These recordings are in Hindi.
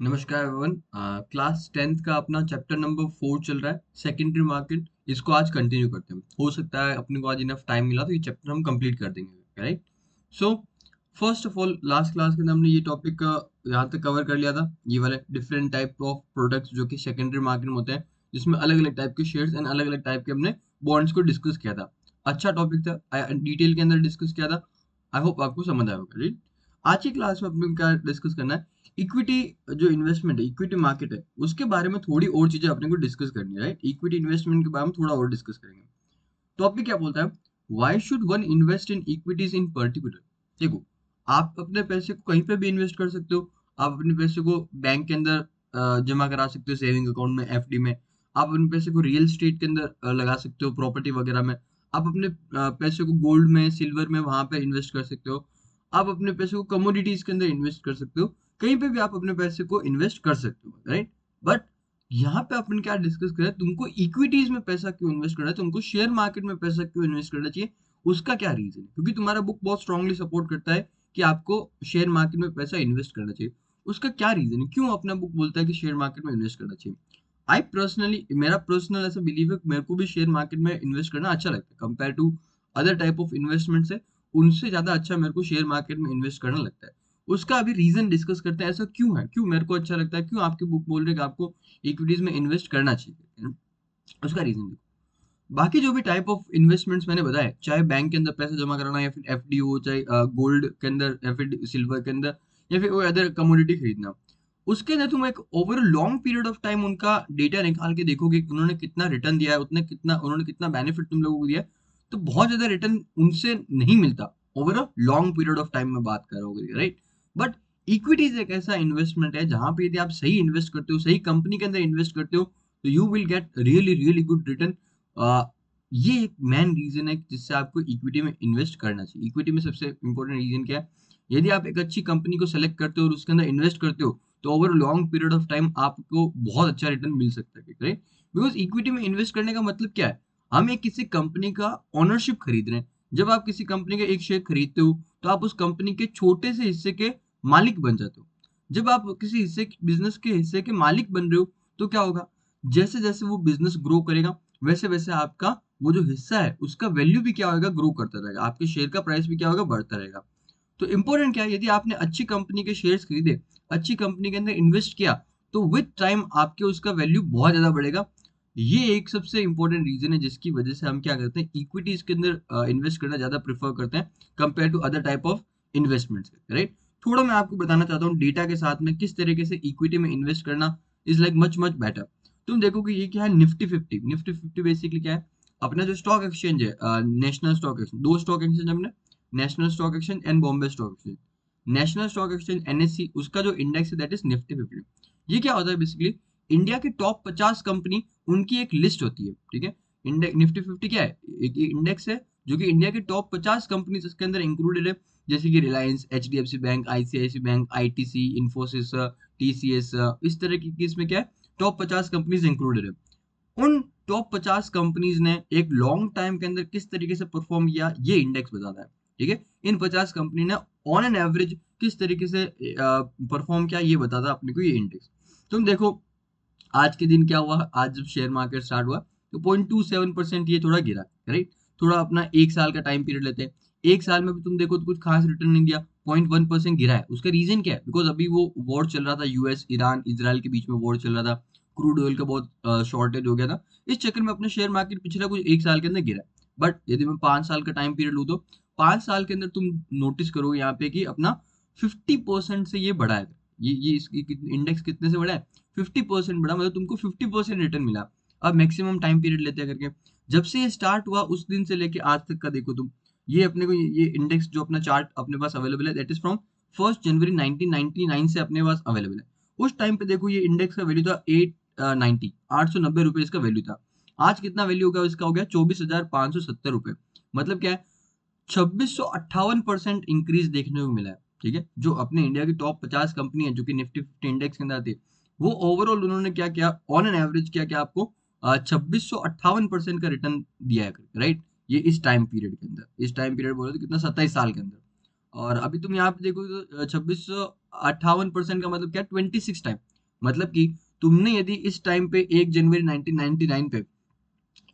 नमस्कार एवरीवन। क्लास 10th का अपना चैप्टर नंबर 4 चल रहा है, सेकेंडरी मार्केट। इसको आज कंटिन्यू करते हैं। हो सकता है अपने को आज इनफ टाइम मिला तो ये चैप्टर हम कंप्लीट कर देंगे, right? So first of all, last class के अंदर हमने ये टॉपिक यहाँ तक कवर कर लिया था, ये वाले डिफरेंट टाइप ऑफ प्रोडक्ट्स जो कि सेकेंडरी मार्केट में होते हैं, जिसमें अलग अलग टाइप के शेयर्स एंड अलग अलग टाइप के हमने बॉन्ड्स को डिस्कस किया था। अच्छा टॉपिक था, डिटेल के अंदर डिस्कस किया था। आई होप आपको समझ आया होगा, राइट? आज की क्लास में अपने को क्या डिस्कस करना है, इक्विटी जो इन्वेस्टमेंट है, इक्विटी मार्केट है, उसके बारे में थोड़ी और चीजें अपने को डिस्कस करनी है, राइट? इक्विटी इन्वेस्टमेंट के बारे में थोड़ा और डिस्कस करेंगे। टॉपिक क्या बोलता है, why should one invest in equities in particular. देखो, आप अपने पैसे को कहीं पे भी इन्वेस्ट कर सकते हो। आप अपने पैसे को बैंक के अंदर जमा करा सकते हो, सेविंग अकाउंट में, एफडी में। आप अपने पैसे को रियल स्टेट के अंदर लगा सकते हो, प्रॉपर्टी वगैरह में। आप अपने पैसे को गोल्ड में, सिल्वर में, वहां पे इन्वेस्ट कर सकते हो। आप अपने पैसे को कमोडिटीज के अंदर इन्वेस्ट कर सकते हो। कहीं पे भी आप अपने पैसे को इन्वेस्ट कर सकते हो, राइट? बट यहाँ पे अपन क्या डिस्कस करें, तुमको इक्विटीज में पैसा क्यों इन्वेस्ट करना है, तुमको शेयर मार्केट में पैसा क्यों इन्वेस्ट करना चाहिए, उसका क्या रीजन है? क्योंकि तुम्हारा बुक बहुत स्ट्रांगली सपोर्ट करता है कि आपको शेयर मार्केट में पैसा इन्वेस्ट करना चाहिए। उसका क्या रीजन है, क्यों अपना बुक बोलता है कि शेयर मार्केट में इन्वेस्ट करना चाहिए? आई पर्सनली, मेरा पर्सनल ऐसा बिलीव है, मेरे को भी शेयर मार्केट में इन्वेस्ट करना अच्छा लगता है compare to other type of investment से। उनसे ज्यादा अच्छा मेरे को शेयर मार्केट में इन्वेस्ट करना लगता है। उसका अभी रीजन डिस्कस करते हैं, ऐसा क्यों है, क्यों मेरे को अच्छा लगता है, क्यों आपकी बुक बोल रहे हैं कि आपको इक्विटीज में इन्वेस्ट करना चाहिए। उसका रीजन देखो, बाकी जो भी टाइप ऑफ इन्वेस्टमेंट्स मैंने बताए, चाहे बैंक के अंदर पैसा जमा कराना या फिर एफडी हो, चाहे गोल्ड के अंदर या फिर सिल्वर के अंदर, या फिर कोई अदर कमोडिटी खरीदना, उसके अंदर तुम एक over long period of time उनका डेटा निकाल के देखोगे कि उन्होंने कितना रिटर्न दिया है, उन्होंने कितना बेनिफिट तुम लोगों को दिया है, तो बहुत ज्यादा रिटर्न उनसे नहीं मिलता over a long period of time में बात करोगे, राइट? बट इक्विटीज एक ऐसा इन्वेस्टमेंट है जहां पे यदि आप सही इन्वेस्ट करते हो, सही कंपनी के अंदर इन्वेस्ट करते हो, तो you will get really really good return. ये एक मेन रीजन है जिससे आपको इक्विटी में इन्वेस्ट करना चाहिए। इक्विटी में सबसे इंपॉर्टेंट रीजन क्या है, यदि आप एक अच्छी कंपनी को सेलेक्ट करते हो और उसके अंदर इन्वेस्ट करते हो, तो over long period of time आपको बहुत अच्छा रिटर्न मिल सकता है, राइट? बिकॉज इक्विटी में इन्वेस्ट करने का मतलब क्या है, हम एक किसी कंपनी का ओनरशिप खरीद रहे हैं। जब आप किसी कंपनी का एक शेयर खरीदते हो, तो आप उस कंपनी के छोटे से हिस्से के मालिक बन जाते हो। जब आप किसी हिस्से बिजनेस के हिस्से के मालिक बन रहे हो, तो क्या होगा, जैसे जैसे वो बिजनेस ग्रो करेगा, वैसे वैसे आपका वो जो हिस्सा है उसका वैल्यू भी क्या होगा, ग्रो करता रहेगा, आपके शेयर का प्राइस भी क्या होगा, बढ़ता रहेगा। तो इंपॉर्टेंट क्या है, यदि आपने अच्छी कंपनी के शेयर्स खरीदे, अच्छी कंपनी के अंदर इन्वेस्ट किया, तो विद टाइम आपके उसका वैल्यू बहुत ज्यादा बढ़ेगा। ये एक सबसे इंपॉर्टेंट रीजन है जिसकी वजह से हम क्या करते हैं, इक्विटीज के अंदर इन्वेस्ट करना ज्यादा प्रेफर करते हैं compare to other type of investments, right? थोड़ा मैं आपको बताना चाहता हूँ डेटा के साथ में किस तरीके से इक्विटी में इन्वेस्ट करना is like much much better. तुम देखोगे ये क्या है, निफ्टी 50। निफ्टी 50 बेसिकली क्या है, अपना जो स्टॉक एक्सचेंज है, नेशनल स्टॉक एक्सचेंज, दो स्टॉक एक्सचेंज हमने, national stock exchange and Bombay stock exchange. National stock exchange NSC, उसका जो इंडेक्स है दैट इज निफ्टी 50। ये क्या होता है बेसिकली, इंडिया की टॉप 50 कंपनी, उनकी एक लिस्ट होती है, ठीक है? इंडेक्स निफ्टी 50 क्या है, एक इंडेक्स है जो कि इंडिया की टॉप 50 कंपनी इसके अंदर इंक्लूडेड है। जैसे कि रिलायंस, एचडीएफसी बैंक, आईसीआईसी बैंक, आईटीसी, इन्फोसिस, टीसीएस, इस तरह की इसमें क्या है, टॉप 50 कंपनीज इंक्लूडेड है। उन टॉप 50 कंपनीज ने एक लॉन्ग टाइम के अंदर किस तरीके से परफॉर्म किया, ये इंडेक्स बताता है, ठीक है? इन 50 कंपनी ने ऑन एन एवरेज किस तरीके से परफॉर्म किया, ये बताता है अपने को ये इंडेक्स। तुम देखो, आज के दिन क्या हुआ, आज जब शेयर मार्केट स्टार्ट हुआ, तो 0.27% ये थोड़ा गिरा, राइट? थोड़ा अपना एक साल का टाइम पीरियड लेते हैं, एक साल में भी तुम देखो तो कुछ खास रिटर्न नहीं दिया, 0.1% गिरा है। उसका रीजन क्या है, बिकॉज अभी वो वॉर चल रहा था, यूएस ईरान इजराइल के बीच में वॉर चल रहा था, क्रूड ऑयल का बहुत शॉर्टेज हो गया था। इस चक्कर में अपना शेयर मार्केट पिछला कुछ एक साल के अंदर गिरा है। बट यदि मैं 5 साल का टाइम पीरियड लूँ, तो 5 साल के अंदर तुम नोटिस करोगे यहाँ पे कि अपना 50% से ये बढ़ा है। ये इसकी इंडेक्स कितने से बढ़ा है, 50% बढ़ा, मतलब तुमको 50% रिटर्न मिला। अब मैक्सिमम टाइम पीरियड लेते हैं करके, जब से ये स्टार्ट हुआ उस दिन से लेके आज तक का देखो तुम, ये अपने को ये इंडेक्स जो अपना चार्ट अपने पास अवेलेबल है, दैट इज फ्रॉम 1 जनवरी 1999 से अपने पास अवेलेबल है। उस टाइम पे देखो ये इंडेक्स का वैल्यू था 890, ₹890 इसका वैल्यू था। आज कितना वैल्यू हो गया इसका, हो गया 24,570 रुपए। मतलब क्या है, 2658% इंक्रीज देखने को मिला है, ठीक है? जो अपने इंडिया की टॉप 50 कंपनी है जो कि निफ्टी 50 इंडेक्स के अंदर आती है, वो ओवरऑल उन्होंने क्या किया, ऑन एन एवरेज क्या क्या आपको 2658% का रिटर्न दिया है, राइट? ये इस टाइम पीरियड के अंदर, इस टाइम पीरियड बोले तो कितना, 27 साल के अंदर। और अभी तुम यहाँ पे देखो तो 2658% का मतलब क्या, 26 टाइम। मतलब कि तुमने यदि इस टाइम पे 1 जनवरी 1999 पे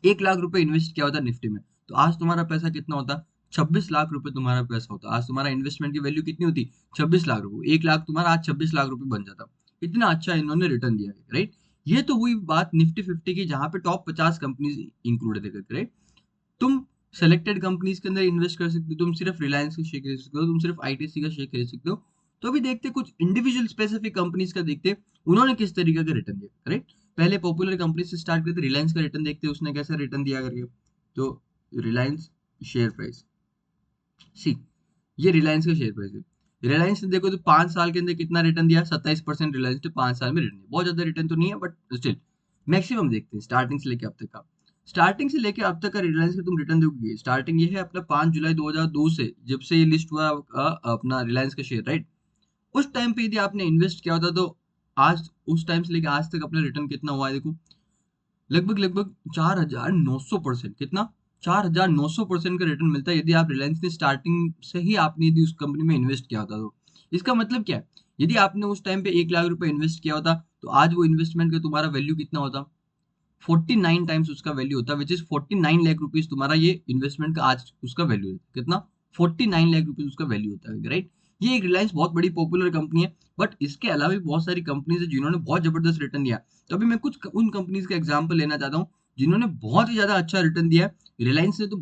1 लाख रुपए इन्वेस्ट किया होता निफ्टी में, तो आज तुम्हारा पैसा कितना होता, 26 लाख रुपए तुम्हारा पैसा होता। आज तुम्हारा इन्वेस्टमेंट की वैल्यू कितनी होती, 26 लाख रुपए। 1 लाख तुम्हारा आज 26 लाख रुपए बन जाता। इतना अच्छा इन्होंने रिटर्न दिया है, राइट। ये तो हुई बात निफ्टी 50 की, जहां पे टॉप 50 कंपनीज इंक्लूडेड है, राइट। तुम सेलेक्टेड कंपनीज के अंदर इन्वेस्ट कर सकते हो, तुम सिर्फ रिलायंस का शेयर खरीद सकते हो, तुम सिर्फ आईटीसी का शेयर खरीद सकते हो। तो अभी देखते हैं कुछ इंडिविजुअल स्पेसिफिक कंपनीज का, देखते हैं उन्होंने किस तरीके का रिटर्न दिया, राइट। पहले पॉपुलर कंपनी से स्टार्ट करते, रिलायंस का रिटर्न देखते हैं उसने कैसा रिटर्न दिया करके। तो रिलायंस शेयर प्राइस, सी, ये रिलायंस का शेयर प्राइस है। रिलायंस ने देखो तो 5 साल के अंदर कितना रिटर्न दिया, 27% रिलायंस ने 5 साल में रिटर्न दिया। बहुत ज्यादा रिटर्न तो नहीं है, बट स्टिल मैक्सिमम देखते हैं स्टार्टिंग से लेके अब तक का। स्टार्टिंग से लेके अब तक का रिलायंस का तुम रिटर्न देखोगे, स्टार्टिंग ये है अपना 5 जुलाई 2002 से, जब से ये लिस्ट हुआ अपना रिलायंस का शेयर, राइट। उस टाइम पे यदि आपने इन्वेस्ट किया होता तो आज, उस टाइम से लेके आज तक अपना रिटर्न कितना हुआ है देखो, लगभग लगभग 4900%। कितना, 4900% का रिटर्न मिलता है यदि आप रिलायंस ने स्टार्टिंग से ही आपने यदि उस कंपनी में इन्वेस्ट किया होता तो। इसका मतलब क्या है, यदि आपने उस टाइम पे 1 लाख रुपए इन्वेस्ट किया होता, तो आज वो इन्वेस्टमेंट का तुम्हारा वैल्यू कितना होता, 49 टाइम्स उसका वैल्यू होता, विच इज 49 लाख रुपीज तुम्हारा ये इन्वेस्टमेंट का आज उसका वैल्यू है। कितना, 49 लाख रुपीज उसका वैल्यू होता है, राइट। ये एक रिलायंस बहुत बड़ी पॉपुलर कंपनी है, बट इसके अलावा भी बहुत सारी कंपनीज है जिन्होंने बहुत जबरदस्त रिटर्न दिया। तो अभी मैं कुछ उन कंपनीज का एग्जाम्पल लेना चाहता हूँ जिन्होंने बहुत ही ज्यादा अच्छा रिटर्न दिया है। रिलायंस ने तो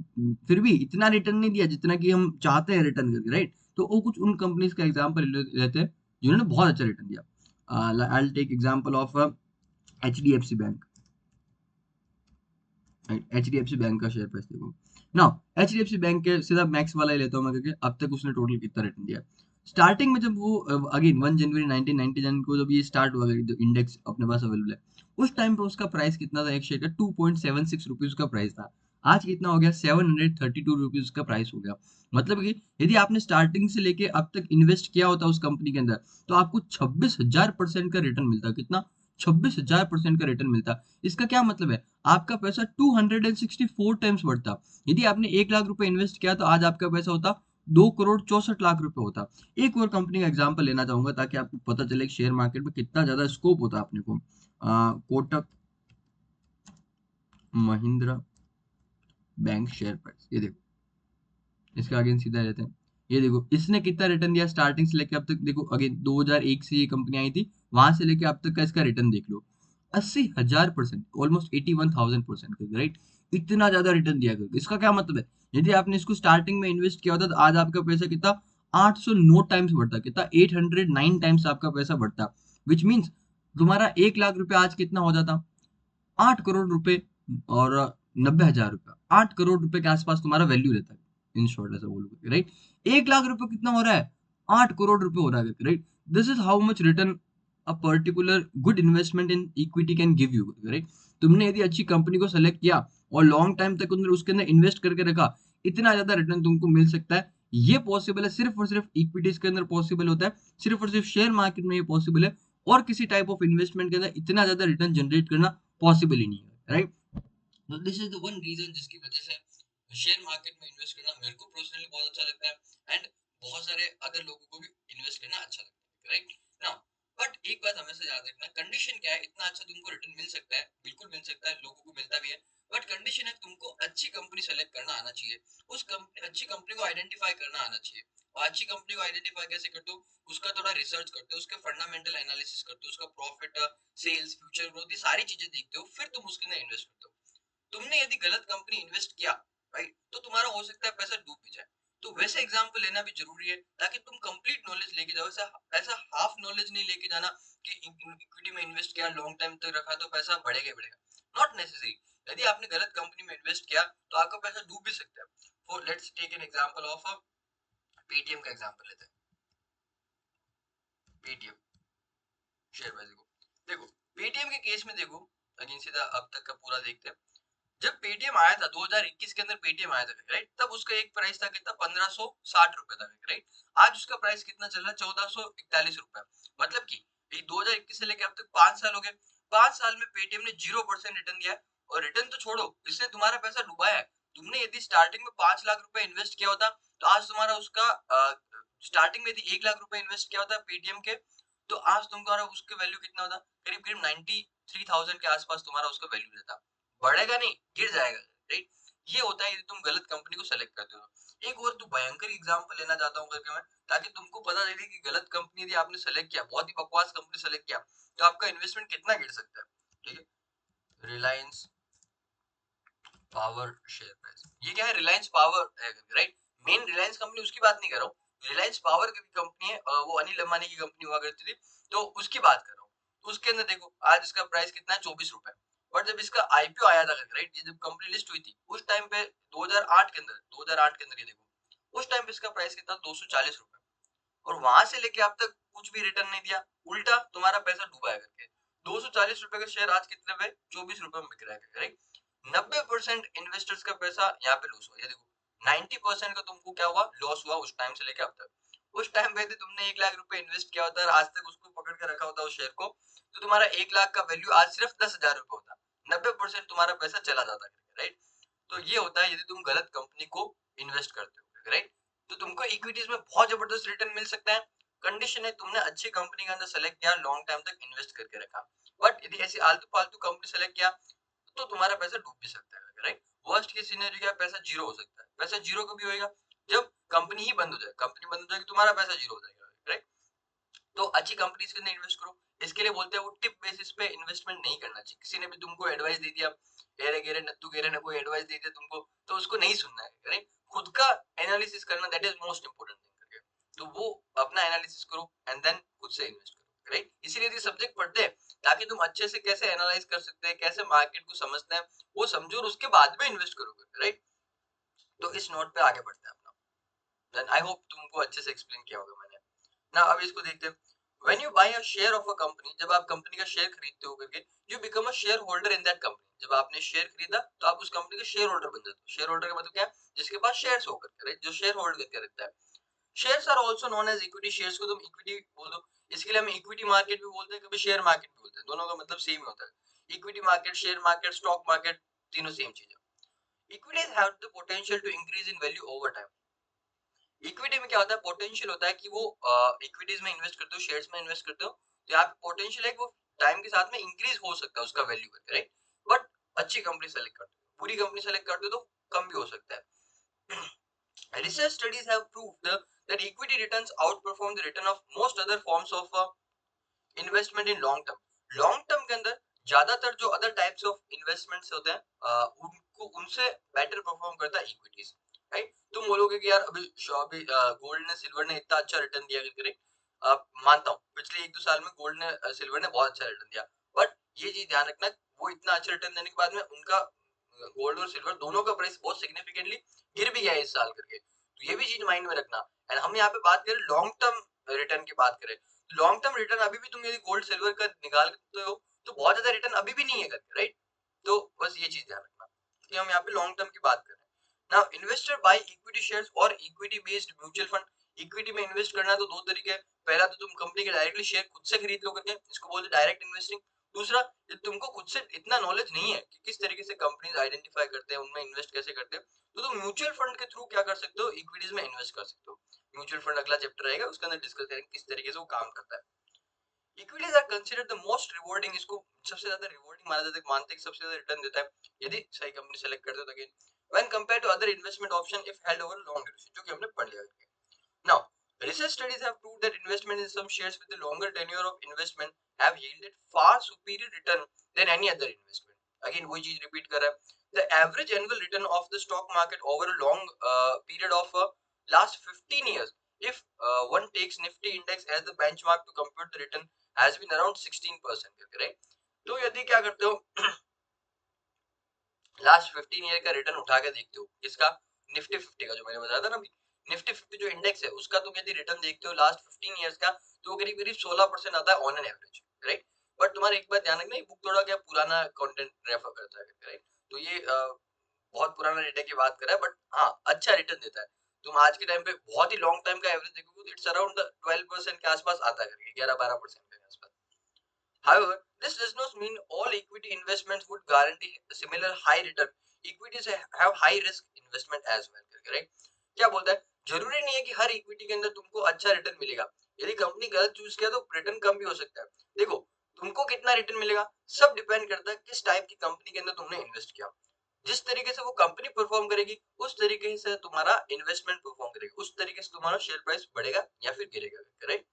फिर भी इतना रिटर्न नहीं दिया जितना कि हम चाहते हैं रिटर्न करके, राइट। तो वो कुछ उन कंपनीज का एग्जाम्पल लेते हैं जिन्होंने बहुत अच्छा रिटर्न दिया। I will take example of HDFC bank. HDFC bank का शेयर प्राइस देखो ना। एचडीएफसी बैंक के सीधा मैक्स वाला ही लेता हूँ मैं, क्योंकि अब तक उसने टोटल कितना रिटर्न दिया। स्टार्टिंग में जब वो अगेन 1 जनवरी 1999 को जब ये स्टार्ट हुआ, जो इंडेक्स अपने पास अवेलेबल है, उस टाइम पे उसका प्राइस कितना था, एक शेयर का 2.76 रुपीज का प्राइस था। आज कितना हो गया, 732 रुपीज का प्राइस हो गया। मतलब कि यदि आपने स्टार्टिंग से लेके अब तक इन्वेस्ट किया होता उस कंपनी के अंदर, तो आपको 26,000% का रिटर्न मिलता। कितना, 26,000% का रिटर्न मिलता। इसका क्या मतलब है, आपका पैसा 264 टाइम्स बढ़ता। यदि आपने 1 लाख रुपए इन्वेस्ट किया तो आज आपका पैसा होता 2 करोड़ 64 लाख रुपए होता। एक और कंपनी का एग्जांपल लेना चाहूंगा ताकि आपको पता चले कि शेयर मार्केट में कितना ज्यादा स्कोप होता है अपने को। Kotak Mahindra bank share price, ये देखो, इसका अगेन सीधा रहते हैं। ये देखो इसने कितना रिटर्न दिया स्टार्टिंग से लेके अब तक, देखो अगेन 2001 से ये कंपनी आई थी, वहां से लेके अब तक का इसका रिटर्न देख लो, 80,000%, ऑलमोस्ट 81,000% का, राइट। इतना ज्यादा रिटर्न दिया गया। इसका क्या मतलब है, यदि आपने इसको स्टार्टिंग में इन्वेस्ट किया होता तो आज आपका पैसा कितना, 809 टाइम्स बढ़ता। कितना, 809 टाइम्स आपका पैसा बढ़ता। विच मीन्स तुम्हारा 1 लाख रुपए आज कितना हो जाता, 8 करोड़ रुपए और 90,000 रुपया, 8 करोड़ रुपए के आसपास तुम्हारा वैल्यू रहता है। इन शॉर्ट ऐसा बोलोगे, राइट। 1 लाख रुपए कितना हो रहा है, 8 करोड़ रुपए हो रहा है, right. This is how much return a particular good investment in equity can give you, right. तुमने यदि अच्छी कंपनी को सेलेक्ट किया और लॉन्ग टाइम तक उसके अंदर इन्वेस्ट करके रखा, इतना ज्यादा रिटर्न तुमको मिल सकता है। ये पॉसिबल है सिर्फ और सिर्फ इक्विटीज के अंदर पॉसिबल होता है, सिर्फ और सिर्फ शेयर मार्केट में ये पॉसिबल है। और किसी टाइप ऑफ इन्वेस्टमेंट के अंदर इतना ज्यादा रिटर्न जनरेट करना पॉसिबल ही नहीं है, राइट। तो this is the one reason जिसकी वजह से शेयर मार्केट में इन्वेस्ट करना मेरे को पर्सनली बहुत अच्छा लगता है, एंड बहुत सारे अदर लोगों को भी इन्वेस्ट करना अच्छा लगता है, राइट ना। बट एक बात हमेशा याद रखना, कंडीशन क्या है, इतना अच्छा तुमको रिटर्न मिल सकता है, बिल्कुल मिल सकता है, लोगों को मिलता भी है। बट कंडीशन है तुमको अच्छी कंपनी सेलेक्ट करना आना चाहिए, उस कंपनी, अच्छी कंपनी को आइडेंटिफाई करना आना चाहिए। और अच्छी कंपनी को आइडेंटिफाई कैसे करते हो, उसका थोड़ा रिसर्च करते हो, उसके फंडामेंटल एनालिसिस करते हो, उसका प्रॉफिट, सेल्स, फ्यूचर ग्रोथ, ये सारी चीजें देखते हो, फिर तुम उसके अंदर इन्वेस्ट करते हो। तुमने यदि गलत कंपनी इन्वेस्ट किया, राइट, तो तुम्हारा हो सकता है पैसा डूब भी जाए। तो वैसे एग्जाम्पल लेना भी जरूरी है ताकि तुम कंप्लीट नॉलेज लेके जाओ। ऐसा ऐसा हाफ नॉलेज नहीं लेके जाना कि इक्विटी में इन्वेस्ट किया, लॉन्ग टाइम तक रखा तो पैसा बढ़ेगा ही बढ़ेगा, नॉट नेसेसरी। यदि आपने गलत कंपनी में इन्वेस्ट किया तो आपका पैसा डूब भी सकता है। For let's take an example of Paytm का एग्जांपल लेते हैं। पेटीएम शेयर प्राइस देखो, देखो पेटीएम के केस में देखो, अगेन सीधा अब तक का पूरा देखते हैं। जब पेटीएम आया था 2021 के अंदर पेटीएम आया था, राइट, तब उसका एक प्राइस था कितना, 1560 रुपए था, राइट। आज उसका प्राइस कितना चल रहा है, 1441 रुपए। मतलब कि 2021 से लेकर अब तक 5 साल हो गए। 5 साल में पेटीएम ने 0% रिटर्न दिया है। और रिटर्न तो छोड़ो, इसने तुम्हारा पैसा डुबाया है। तुमने यदि स्टार्टिंग में 5 लाख रुपए इन्वेस्ट किया होता तो आज तुम्हारा उसका स्टार्टिंग में यदि 1 लाख रुपए इन्वेस्ट किया होता पेटीएम के, तो आज तुम्हारा उसके वैल्यू कितना होता, करीब करीब 93,000 के आसपास तुम्हारा उसका वैल्यू रहता। बढ़ेगा नहीं, गिर जाएगा, राइट। ये होता है यदि तुम गलत कंपनी को सेलेक्ट करते हो। एक और तो भयंकर एग्जांपल लेना चाहता हूँ करके मैं, ताकि तुमको पता चले कि गलत कंपनी यदि आपने सेलेक्ट किया, बहुत ही बकवास कंपनी सेलेक्ट किया, तो आपका इन्वेस्टमेंट कितना गिर सकता है। ठीक है, रिलायंस पावर शेयर प्राइस, ये क्या है, रिलायंस पावर है, राइट। मेन रिलायंस कंपनी उसकी बात नहीं कर रहा हूँ, रिलायंस पावर की कंपनी है, वो अनिल अंबानी की कंपनी हुआ करती थी, तो उसकी बात कर रहा हूँ। तो उसके अंदर देखो आज इसका प्राइस कितना है, 24 रुपए। बट जब इसका आईपीओ आया था, राइट, ये जब कंपनी लिस्ट हुई थी उस टाइम पे 2008 के अंदर, 2008 के अंदर ये देखो उस टाइम पे इसका प्राइस कितना, 240 रुपए। और वहां से लेके अब तक कुछ भी रिटर्न नहीं दिया, उल्टा तुम्हारा पैसा डूबा है करके। 240 रुपए का शेयर आज कितने पे, 24 रुपए में बिक रहा है, राइट। 90% इन्वेस्टर्स का पैसा यहाँ पे लॉस हुआ, ये देखो 90% का तुमको क्या हुआ, लॉस हुआ उस टाइम से लेके अब तक। उस टाइम पे तुमने 1 लाख रुपए इन्वेस्ट किया होता और आज तक उसको पकड़ के रखा होता उस शेयर को, तो तुम्हारा 1 लाख का वैल्यू आज सिर्फ 10,000 रुपए होता। 90% तुम्हारा पैसा चला जाता, राइट। तो ये होता है यदि तुम गलत कंपनी को इन्वेस्ट करते हो, राइट। तो तुमको इक्विटीज में बहुत जबरदस्त रिटर्न मिल सकता है, कंडीशन है तुमने अच्छी कंपनी के अंदर सेलेक्ट किया, लॉन्ग टाइम तक इन्वेस्ट करके रखा। बट यदि ऐसी आलतू फालतू कंपनी सेलेक्ट किया तो तुम्हारा पैसा डूब भी सकता है, राइट। वर्स्ट केस सिनेरियो क्या, पैसा जीरो हो सकता है। पैसा जीरो कभी होएगा, जब कंपनी ही बंद हो जाए, कंपनी बंद हो जाएगी तुम्हारा पैसा जीरो हो जाएगा, राइट। तो अच्छी कंपनीज के अंदर इन्वेस्ट करो। इसके लिए बोलते हैं वो टिप बेसिस पे इन्वेस्टमेंट नहीं करना चाहिए। किसी ने भी तुमको एडवाइस दे दिया, हेरे गेरे नत्थु गेरे ने कोई एडवाइस दे दिया तुमको, तो उसको नहीं सुनना है, राइट। खुद का एनालिसिस करना, that is most important thing. तो वो अपना एनालिसिस करो एंड देन खुद से इन्वेस्ट करो, राइट। इसीलिए ये सब्जेक्ट पढ़ते हैं ताकि तुम अच्छे से कैसे एनालाइज कर सकते हैं, कैसे मार्केट को समझते हैं, वो समझो और उसके बाद में इन्वेस्ट करोगे, राइट। तो इस नोट पे आगे बढ़ते हैं अपना। देन आई होप तुमको अच्छे से एक्सप्लेन किया होगा मैंने ना। अब इसको देखते हैं। When you buy a share of a company, जब आप कंपनी का शेयर खरीदते हो करके, you become a shareholder in that company। जब आपने शेयर खरीदा तो आप उस कंपनी के शेयर होल्डर बन जाते हो। शेयर होल्डर का मतलब क्या है, जिसके पास शेयर्स हो करके, राइट, जो शेयर होल्ड करके रखता है। Shares are also known as equity, shares को तुम इक्विटी बोल दो। इसके लिए हम इक्विटी मार्केट भी बोलते हैं, कभी शेयर मार्केट भी बोलते हैं, दोनों का मतलब सेम होता है। Equity market, share market, stock market, तीनों सेम चीज है। Equities have the potential to increase in value over time. Equity में क्या होता है, पोटेंशियल होता है कि वो इक्विटीज में इन्वेस्ट करते हो, शेयर्स में इन्वेस्ट करते हो, तो यहाँ पे पोटेंशियल है कि वो टाइम के साथ में इंक्रीज हो सकता है उसका वैल्यू करके, राइट। बट अच्छी कंपनी सेलेक्ट करते हो, बुरी कंपनी सेलेक्ट करते हो तो कम भी हो सकता है। Research studies have proved that equity returns outperform the return of most other forms of investment in long term. Long term के अंदर ज्यादातर जो अदर टाइप्स ऑफ इन्वेस्टमेंट्स होते हैं उनको उनसे बेटर परफॉर्म करता है इक्विटीज, राइट। तुम बोलोगे कि यार अभी अभी गोल्ड ने सिल्वर ने इतना अच्छा रिटर्न दिया करके, मानता हूँ पिछले 1-2 साल में गोल्ड ने सिल्वर ने बहुत अच्छा रिटर्न दिया। बट ये चीज ध्यान रखना, वो इतना अच्छा रिटर्न देने के बाद में उनका गोल्ड और सिल्वर दोनों का प्राइस बहुत सिग्निफिकेंटली गिर भी गया है इस साल करके, तो ये भी चीज माइंड में रखना। एंड हम यहाँ पे बात करें लॉन्ग टर्म रिटर्न की बात करें, लॉन्ग टर्म रिटर्न अभी भी तुम यदि गोल्ड सिल्वर का निकालते हो तो बहुत ज्यादा रिटर्न अभी भी नहीं है करके, राइट। तो बस ये चीज ध्यान रखना कि हम यहाँ पे लॉन्ग टर्म की बात कर रहे हैं। Now investor buy equity shares और equity based mutual fund. Equity में इन्वेस्ट करना तो दो तरीके हैं, पहला तो तुम कंपनी के डायरेक्टली शेयर खुद से खरीद लो करके, इसको बोलते हैं डायरेक्ट इन्वेस्टिंग। दूसरा, तुमको खुद से इतना नॉलेज नहीं है कि किस तरीके से कंपनीज आइडेंटिफाई करते हैं, उनमें इन्वेस्ट कैसे करते हैं, तो तुम म्यूचुअल फंड के थ्रू क्या कर सकते हो, इक्विटीज में इन्वेस्ट कर सकते हो। म्यूचुअल फंड अगला चैप्टर रहेगा, उसके अंदर डिस्कस करेंगे किस तरीके से वो काम करता है। Equities are considered the most rewarding, इसको सबसे ज्यादा रिवॉर्डिंग माना जाता है, मानते हैं कि सबसे ज्यादा रिटर्न देता है यदि सही कंपनी सेलेक्ट करते हो तो। Again when compared to other investment option if held over long duration, जो कि हमने पढ़ लिया है। Now, research studies have proved that investment in some shares with a longer tenure of investment have yielded far superior return than any other investment. Again, वही चीज repeat कर रहा है. The average annual return of the stock market over a long period of last 15 years, if one takes Nifty index as the benchmark to compute the return, has been around 16%. Right? तो यदि क्या करते हो लास्ट 15 ईयर का रिटर्न उठा के देखते हो, किसका, निफ्टी 50 का, जो मैंने बताया था ना अभी, निफ्टी 50 जो इंडेक्स है उसका तुम यदि रिटर्न देखते हो लास्ट 15 इयर्स का, तो करीब करीब 16% आता है on an average, right. But तुम्हारा एक बात ध्यान रखना, ये बुक थोड़ा क्या पुराना कंटेंट रेफर करता है, राइट। तो ये बहुत पुराना डेटा की बात कर रहा है, बट हाँ अच्छा रिटर्न देता है। तुम आज के टाइम पे बहुत ही लॉन्ग टाइम का एवरेज देखोगे तो इट्स अराउंड 12% के आसपास आता है, 11-12% के आसपास। However, this does not mean all equity investments would guarantee a similar high return. Equities have high risk investment as well, right. क्या बोलता है, जरूरी नहीं है कि हर इक्विटी के अंदर तुमको अच्छा रिटर्न मिलेगा। यदि कंपनी गलत चूज किया तो रिटर्न कम भी हो सकता है। देखो, तुमको कितना रिटर्न मिलेगा सब डिपेंड करता है किस टाइप की कंपनी के अंदर तुमने इन्वेस्ट किया। जिस तरीके से वो कंपनी परफॉर्म करेगी उस तरीके से तुम्हारा इन्वेस्टमेंट परफॉर्म करेगा, उस तरीके से तुम्हारा शेयर प्राइस बढ़ेगा या फिर गिरेगा, राइट।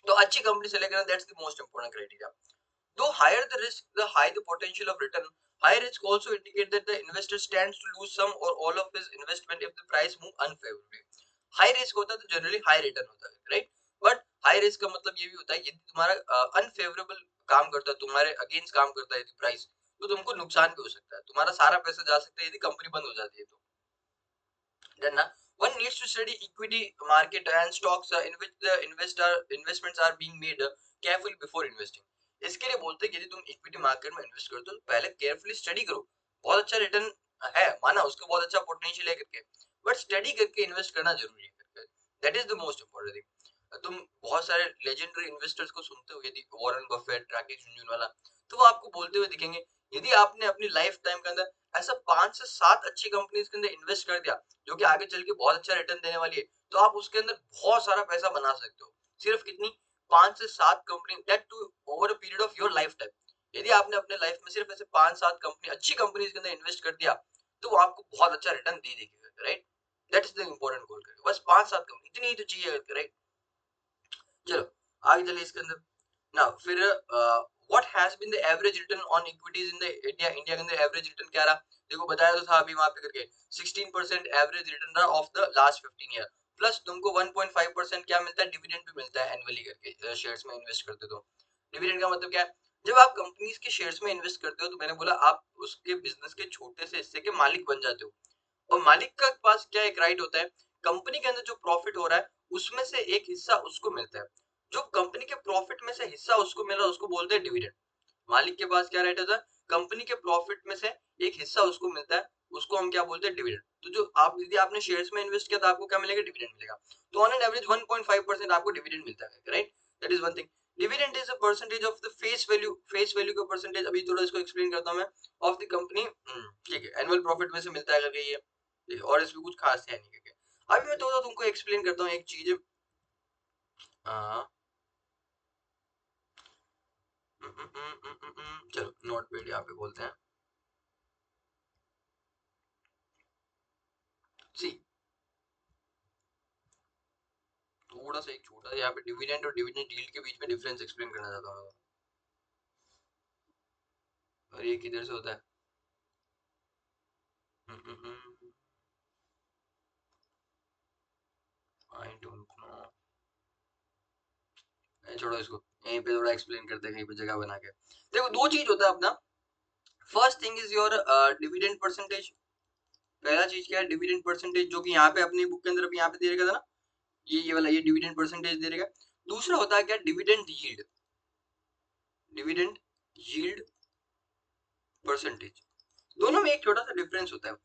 तो अच्छी कंपनी सेलेक्ट करना, that's the most important criteria. Though higher the risk, the high the potential of return. High risk also indicate that the investor stands to lose some or all of his investment if the price move unfavorably. High risk होता है तो generally high return होता है, right? But high risk का मतलब ये भी होता है यदि तुम्हारा unfavorable काम करता है, तुम्हारे against काम करता है यदि price, तो तुमको नुकसान भी हो सकता है, तुम्हारा सारा पैसा जा सकता है यदि कंपनी बंद हो जाती है तो। Then one needs to study equity market and stocks in which the investments are being made carefully before investing. इसके लिए बोलते हैं कि यदि तुम इक्विटी मार्केट में इन्वेस्ट करते हो तो पहले केयरफुली स्टडी करो। बहुत अच्छा रिटर्न है, माना उसका बहुत अच्छा पोटेंशियल है करके, बट स्टडी करके इन्वेस्ट करना जरूरी है करके। That is the most important thing. तुम बहुत सारे लेजेंडरी इन्वेस्टर्स को सुनते हो, यदि वॉरेन बफेट, राकेश झुनझुनवाला, तो वो आपको बोलते हुए दिखेंगे यदि आपने अपनी लाइफ टाइम के अंदर ऐसा 5 से 7 अच्छी कंपनीज के अंदर इन्वेस्ट कर दिया जो कि आगे चल के बहुत अच्छा रिटर्न देने वाली है, तो आप उसके अंदर बहुत सारा पैसा बना सकते हो। सिर्फ कितनी, 5 से 7 company, that to over a period of your lifetime. यदि आपने अपने लाइफ में सिर्फ ऐसे 5-7 कंपनी, अच्छी कंपनीज के अंदर इन्वेस्ट कर दिया, तो वो आपको बहुत अच्छा रिटर्न दे देगी, right. That is the important गोल, बस 5-7 कंपनी, इतनी ही तो चाहिए, राइट। चलो आगे चलिए इसके अंदर। नाउ फिर what has been the average return on equities in the India के अंदर एवरेज रिटर्न क्या रहा, देखो बताया तो था अभी वहां पे करके 16% एवरेज रिटर्न रहा of the last 15 year. Plus तुमको 1.5% क्या मिलता है, डिविडेंड भी मिलता है एनुअली करके शेयर्स में इन्वेस्ट करते तो। डिविडेंड का मतलब क्या है, जब आप कंपनीज के शेयर्स में इन्वेस्ट करते हो तो मैंने बोला आप उसके बिजनेस के छोटे से हिस्से के मालिक बन जाते हो। और मालिक का पास क्या एक राइट होता है, कंपनी के अंदर जो प्रॉफिट हो रहा है उसमें से एक हिस्सा उसको मिलता है। जो कंपनी के प्रॉफिट में से हिस्सा उसको मिल रहा है उसको बोलते हैं डिविडेंड। मालिक के पास क्या राइट होता है, कंपनी के प्रॉफिट में से एक हिस्सा उसको मिलता है, उसको हम क्या बोलते हैं, डिविडेंड। तो जो आप, यदि आपने शेयर्स में इन्वेस्ट किया तो आपको क्या मिलेगा, डिविडेंड मिलेगा। तो ऑन एन एवरेज 1.5% आपको डिविडेंड मिलता है, right. That is one thing. Dividend is a percentage of the face value, face value का परसेंटेज, अभी थोड़ा इसको एक्सप्लेन करता हूं मैं, ऑफ द कंपनी, ठीक है, एनुअल प्रॉफिट में से मिलता है करके ये, और इसमें कुछ खास है नहीं करके। अभी मैं थोड़ा तुमको एक्सप्लेन करता हूँ एक चीज। चलो नोट पेड यहाँ पे बोलते हैं। सी, थोड़ा सा एक छोटा सा यहाँ पे डिविडेंड और डिविडेंड यील्ड के बीच में डिफरेंस एक्सप्लेन करना चाहता हूँ। और ये किधर से होता है, आई डोंट नो, छोड़ो इसको, यहीं पे थोड़ा एक्सप्लेन करते हैं कहीं पे जगह बना के। देखो दो चीज होता है अपना। First thing is your dividend percentage. पहला चीज क्या है, डिविडेंड परसेंटेज, जो कि यहाँ पे अपनी बुक के अंदर भी यहाँ पे दे रखा था ना, ये वाला, ये डिविडेंड परसेंटेज दे रहेगा। दूसरा होता है क्या, dividend yield, dividend yield percentage. दोनों में एक छोटा सा डिफरेंस होता है।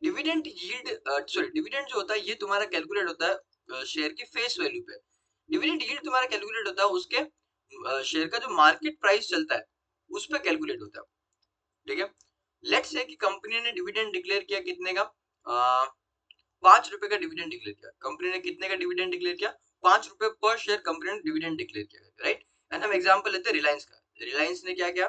डिविडेंड यील्ड, सॉरी, डिविडेंड जो होता है ये तुम्हारा कैलकुलेट होता है शेयर की फेस वैल्यू पे। डिविडेंड यील्ड तुम्हारा कैलकुलेट होता है उसके शेयर का जो मार्केट प्राइस चलता है उस पे कैलकुलेट होता है, ठीक है। लेट्स से कि कंपनी ने डिविडेंड डिक्लेयर किया कितने का, 5 रुपए का डिविडेंड डिक्लेयर किया कंपनी ने, कितने का डिविडेंड डिक्लेयर किया, 5 रुपए पर शेयर कंपनी ने डिविडेंड डिक्लेयर किया, राइट। एंड हम एग्जांपल लेते हैं रिलायंस का। रिलायंस ने क्या किया,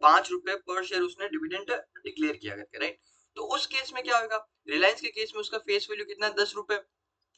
5 रुपए पर शेयर उसने डिविडेंड डिक्लेयर किया करके, राइट। तो उस केस में क्या होगा, रिलायंस के केस में उसका फेस वैल्यू कितना है, 10 रुपए,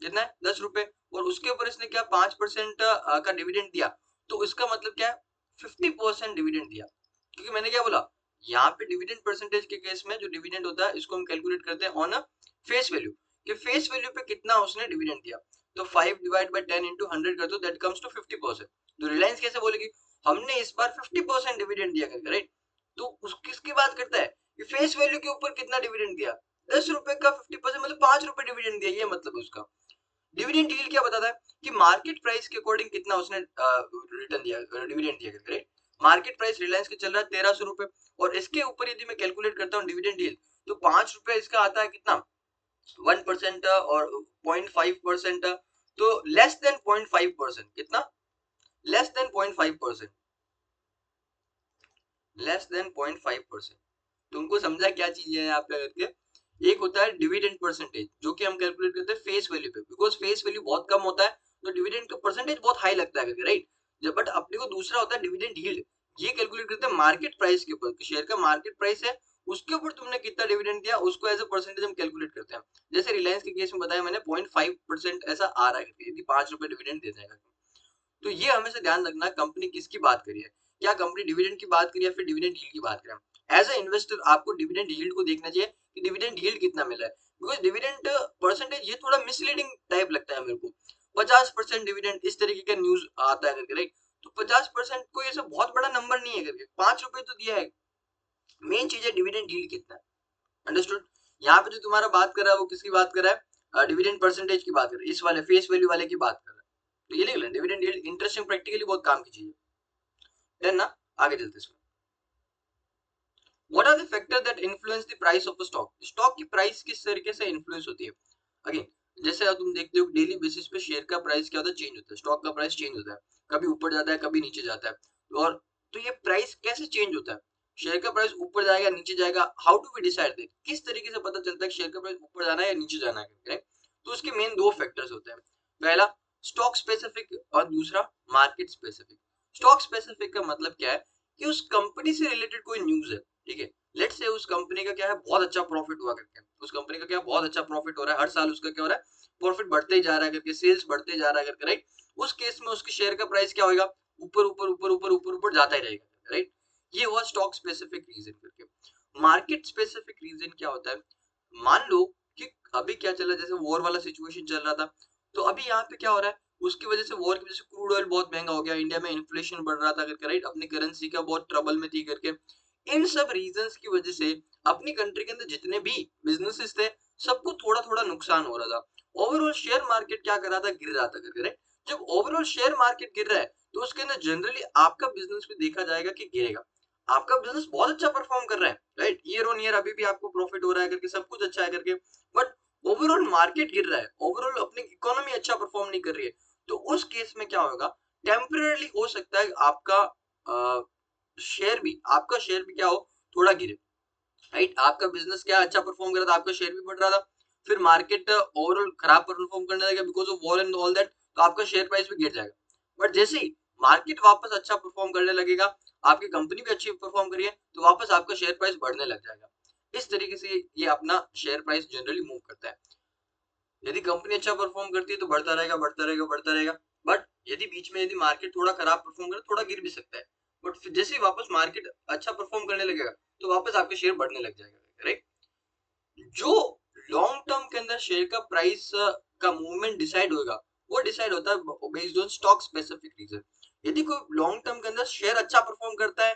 कितना है, 10 रुपए, और उसके ऊपर इसने क्या 5% का डिविडेंड दिया। तो इसका मतलब क्या है, 50% डिविडेंड दिया। क्योंकि मैंने क्या बोला, यहाँ पे डिविडेंड परसेंटेज के केस में जो डिविडेंड होता है इसको हम कैलकुलेट करते हैं ऑन अ फेस वैल्यू, कि फेस वैल्यू पे कितना उसने डिविडेंड दिया। तो 5 डिवाइड बाय 10 इंटू 100 कर दो, दैट कम्स टू 50%। तो रिलायंस कैसे बोलेगी, हमने इस बार 50% डिविडेंड दिया करके, राइट। तो उस किसकी बात करता है, कि फेस वैल्यू के ऊपर कितना डिविडेंड दिया, 10 रुपए का 50% मतलब 5 रुपए डिविडेंड दिया, ये मतलब उसका। डिविडेंड यील्ड क्या बताता है, कि मार्केट प्राइस के अकॉर्डिंग कितना उसने रिटर्न दिया, डिविडेंड दिया, राइट। मार्केट प्राइस रिलायंस के चल रहा है 1300 रुपए, और इसके ऊपर यदि मैं कैलकुलेट करता हूँ डिविडेंड यील्ड, तो 5 रुपए इसका आता है कितना, 1% और 0.5%, तो लेस देन 0.5%, कितना, लेस देन 0.5%, लेस देन 0.5%। तुमको समझा क्या चीज है यहाँ पे करके। एक होता है डिविडेंड परसेंटेज, जो कि हम कैलकुलेट करते हैं फेस वैल्यू पे, बिकॉज फेस वैल्यू बहुत कम होता है तो डिविडेंड का परसेंटेज बहुत हाई लगता है करके, राइट। जब बट अपने को दूसरा होता है डिविडेंड यील्ड, ये कैलकुलेट करते हैं मार्केट प्राइस के ऊपर, शेयर का मार्केट प्राइस है उसके ऊपर तुमने कितना डिविडेंड दिया उसको एज अ परसेंटेज हम कैलकुलेट करते हैं। जैसे रिलायंस के केस में बताया मैंने 0.5% ऐसा आ रहा है यदि 5 रुपए डिविडेंड देते हैं। तो ये हमेशा ध्यान रखना कंपनी किसकी बात करी है, क्या कंपनी डिविडेंड की बात करी है फिर डिविडेंड यील्ड की बात करें। एज अ इन्वेस्टर आपको डिविडेंड यील्ड को देखना चाहिए कि डिविडेंड यील्ड कितना मिला है, बिकॉज डिविडेंड परसेंटेज ये थोड़ा मिसलीडिंग टाइप लगता है मेरे को। 50% डिविडेंड इस तरीके का न्यूज आता है करके, राइट। तो 50% कोई ऐसा बहुत बड़ा नंबर नहीं है करके, 5 रुपए तो दिया है। मेन चीज है डिविडेंड यील्ड कितना है, अंडरस्टूड। यहाँ पे जो तुम्हारा बात कर रहा है वो किसकी बात कर रहा है, डिविडेंड परसेंटेज की बात कर रहा है, इस वाले फेस वैल्यू वाले की बात कर रहा है। तो ये लिख लें, डिविडेंड यील्ड इंटरेस्टिंग, प्रैक्टिकली बहुत काम की चीज है। देन ना आगे चलते हैं। What are the factor that influence the price of a stock, stock की प्राइस किस तरीके से इन्फ्लुएंस होती है। अगेन जैसे अब तुम देखते हो डेली बेसिस पे शेयर का प्राइस क्या होता है, चेंज होता है, स्टॉक का प्राइस चेंज होता है, कभी ऊपर जाता है कभी नीचे जाता है। और तो ये प्राइस कैसे चेंज होता है, शेयर का प्राइस ऊपर जाएगा नीचे जाएगा, how do we decide that, किस तरीके से पता चलता है कि शेयर का प्राइस ऊपर जाना है या नीचे जाना है। तो उसके मेन दो फैक्टर्स होते हैं, पहला स्टॉक स्पेसिफिक और दूसरा मार्केट स्पेसिफिक। स्टॉक स्पेसिफिक का मतलब क्या है कि उस कंपनी से रिलेटेड कोई न्यूज है, ठीक है। लेट्स से उस कंपनी का क्या है बहुत अच्छा प्रॉफिट हुआ करके, उस कंपनी का क्या बहुत अच्छा प्रॉफिट हो रहा है, हर साल उसका क्या हो रहा है प्रॉफिट बढ़ते ही जा रहा है करके, सेल्स बढ़ते जा रहा है करके, राइट। उस केस में उसके शेयर का प्राइस क्या होगा, ऊपर ऊपर ऊपर ऊपर ऊपर ऊपर जाता ही रहेगा, राइट। ये हुआ स्टॉक स्पेसिफिक रीजन करके। मार्केट स्पेसिफिक रीजन क्या होता है, मान लो कि अभी क्या चल रहा है, जैसे वॉर वाला सिचुएशन चल रहा था, तो अभी यहाँ पे क्या हो रहा है, उसकी वजह से वॉर की वजह से क्रूड ऑयल बहुत महंगा हो गया, इंडिया में इन्फ्लेशन बढ़ रहा था करके, राइट, अपनी करेंसी का बहुत ट्रबल में थी करके। इन सब रीजंस की वजह से अपनी कंट्री के अंदर जितने भी बिजनेसेस थे सबको थोड़ा थोड़ा नुकसान हो रहा था। ओवरऑल शेयर मार्केट क्या कर रहा था, गिर रहा था करके, राइट। जब ओवरऑल शेयर मार्केट गिर रहा है तो उसके अंदर जनरली आपका बिजनेस भी देखा जाएगा कि गिरेगा। आपका बिजनेस बहुत अच्छा परफॉर्म कर रहा है, राइट, ईयर ऑन ईयर अभी भी आपको प्रॉफिट हो रहा है करके, सब कुछ अच्छा है करके, बट ओवरऑल मार्केट गिर रहा है, ओवरऑल अपनी इकोनॉमी अच्छा परफॉर्म नहीं कर रही है। तो उस केस में क्या होगा, टेम्परेली हो सकता है आपका आपका शेयर भी क्या हो, थोड़ा गिरे, राइट। आपका बिजनेस क्या अच्छा परफॉर्म कर रहा था, आपका शेयर भी बढ़ रहा था, फिर मार्केट ओवरऑल खराब परफॉर्म करने लगा because of war and all that, तो आपका शेयर प्राइस भी गिर जाएगा। बट जैसे ही मार्केट वापस अच्छा परफॉर्म करने लगेगा, आपकी कंपनी भी अच्छी परफॉर्म करिए, तो वापस आपका शेयर प्राइस बढ़ने लग जाएगा। इस तरीके से ये अपना शेयर प्राइस जनरली मूव करता है। यदि कंपनी अच्छा परफॉर्म करती है तो बढ़ता रहेगा बढ़ता रहेगा बढ़ता रहेगा, बट यदि बीच में यदि मार्केट थोड़ा खराब परफॉर्म करे थोड़ा गिर भी सकता है, बट फिर जैसे ही वापस मार्केट अच्छा परफॉर्म करने लगेगा तो वापस आपके शेयर बढ़ने लग जाएगा, राइट। जो लॉन्ग टर्म के अंदर शेयर का प्राइस का मूवमेंट डिसाइड होगा, वो डिसाइड होता है based on stock specific reason. यदि कोई लॉन्ग टर्म के अंदर शेयर अच्छा परफॉर्म करता है,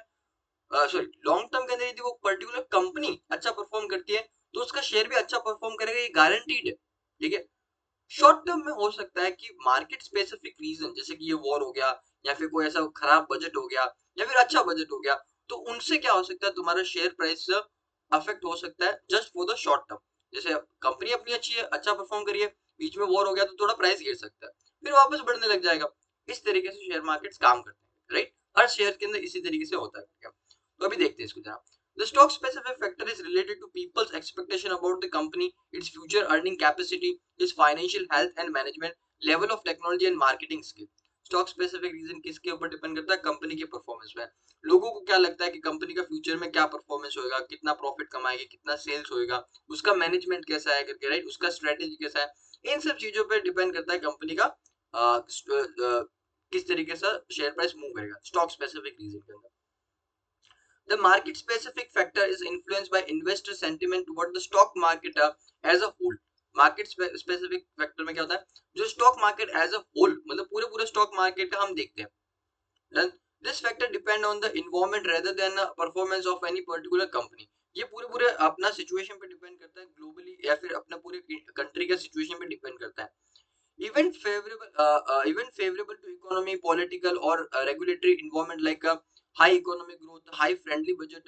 सॉरी लॉन्ग टर्म के अंदर यदि वो पर्टिकुलर कंपनी अच्छा परफॉर्म करती है तो उसका शेयर भी अच्छा परफॉर्म करेगा, ये गारंटीड है, ठीक है। शॉर्ट टर्म में हो सकता है कि मार्केट स्पेसिफिक रीजन, जैसे कि ये वॉर हो गया या फिर कोई ऐसा खराब बजट हो गया या फिर अच्छा बजट हो गया, तो उनसे क्या हो सकता है तुम्हारा शेयर प्राइस अफेक्ट हो सकता है just for the short term. जैसे कंपनी अपनी अच्छी है, अच्छा परफॉर्म करिए, बीच में वॉर हो गया तो थोड़ा प्राइस गिर सकता है, फिर वापस बढ़ने लग जाएगा। इस तरीके से शेयर मार्केट्स काम करते हैं, राइट। हर शेयर के अंदर इसी तरीके से होता है। तो अभी देखते हैं इसको जरा। The stock specific factor is related to people's expectation about the company, its future earning capacity, its financial health and management, level of technology and marketing skill. Stock specific reason किसके ऊपर डिपेंड करता है, कंपनी के परफॉर्मेंस पे। लोगों को क्या लगता है कि कंपनी का फ्यूचर में क्या परफॉर्मेंस होगा, कितना प्रॉफिट कमाएगी, कितना सेल्स होगा, उसका मैनेजमेंट कैसा है करके, राइट, उसका स्ट्रेटेजी कैसा है, इन सब चीजों पे डिपेंड करता है कंपनी का किस तरीके से शेयर प्राइस मूव करेगा स्टॉक स्पेसिफिक रीजन के अंदर। The market specific factor is influenced by investor sentiment toward the stock market as a whole. Market specific factor में क्या होता है, जो stock market as a whole मतलब पूरे पूरे स्टॉक मार्केट का हम देखते हैं। Then this factor depend on the environment rather than the performance of any particular company. ये पूरे पूरे अपना सिचुएशन पे डिपेंड करता है, ग्लोबली या फिर अपने पूरे कंट्री का सिचुएशन पे डिपेंड करता है। Even favorable to economy, political or regulatory environment like high economic growth, high friendly budget,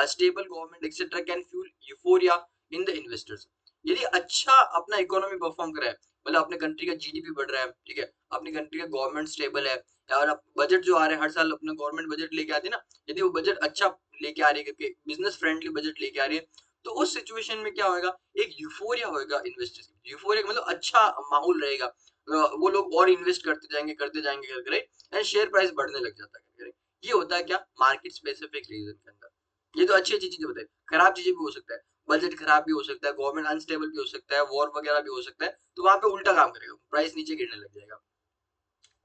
stable government, etc. can fuel euphoria in the investors. यदि अच्छा अपना इकोनॉमी परफॉर्म कर रहा है, मतलब अपने कंट्री का जीडीपी बढ़ रहा है, ठीक है, अपनी कंट्री का गवर्नमेंट स्टेबल है, और बजट जो आ रहा है हर साल अपना गवर्नमेंट बजट लेके आती है ना, यदि वो बजट अच्छा लेके आ रही है, करके बिजनेस फ्रेंडली बजट लेके आ रही है, तो उस सिचुएशन में क्या होगा, एक यूफोरिया होगा इन्वेस्टर्स, यूफोरिया मतलब अच्छा माहौल रहेगा, वो लोग और इन्वेस्ट करते जाएंगे करके, राइट, एंड शेयर प्राइस बढ़ने लग जाता है करके, right? ये होता है क्या, मार्केट स्पेसिफिक रीजन के अंदर। ये तो अच्छी अच्छी चीजें बताई, खराब चीजें भी हो सकता है, बजट खराब भी हो सकता है, गवर्नमेंट अनस्टेबल भी हो सकता है, वॉर वगैरह भी हो सकता है, तो वहां पे उल्टा काम करेगा, प्राइस नीचे गिरने लग जाएगा।